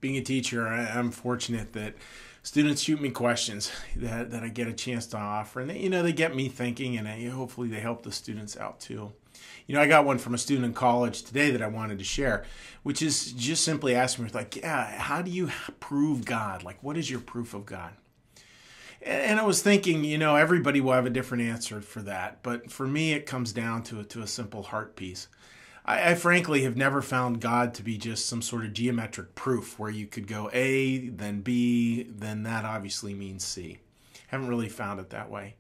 Being a teacher, I'm fortunate that students shoot me questions that I get a chance to offer. And they get me thinking, and hopefully they help the students out too. I got one from a student in college today that I wanted to share, which is just simply asking me, like, yeah, how do you prove God? Like, what is your proof of God? And I was thinking, everybody will have a different answer for that. But for me, it comes down to a simple heart piece. I frankly have never found God to be just some sort of geometric proof where you could go A, then B, then that obviously means C. Haven't really found it that way.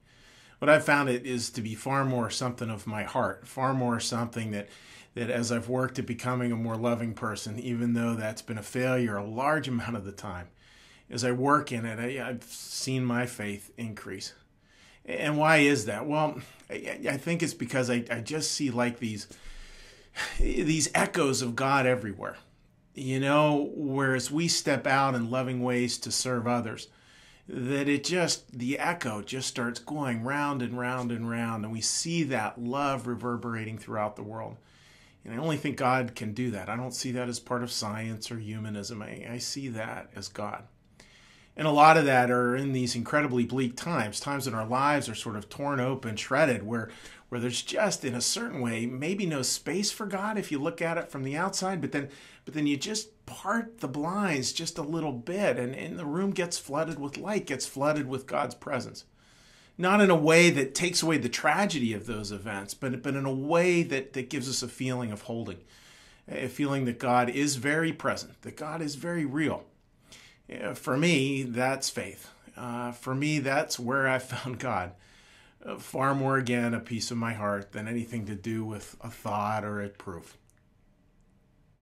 What I've found it is to be far more something of my heart, far more something that as I've worked at becoming a more loving person, even though that's been a failure a large amount of the time, as I work in it, I've seen my faith increase. And why is that? Well, I think it's because I just see like these echoes of God everywhere. Whereas we step out in loving ways to serve others, that the echo just starts going round and round and round, and we see that love reverberating throughout the world. And I only think God can do that. I don't see that as part of science or humanism. I see that as God. And a lot of that are in these incredibly bleak times in our lives are sort of torn open, shredded, where there's just, in a certain way, maybe no space for God if you look at it from the outside, but then you just part the blinds just a little bit, and the room gets flooded with light, gets flooded with God's presence. Not in a way that takes away the tragedy of those events, but in a way that gives us a feeling of holding, a feeling that God is very present, that God is very real. For me, that's faith. For me, that's where I found God. Far more, again, a piece of my heart than anything to do with a thought or a proof.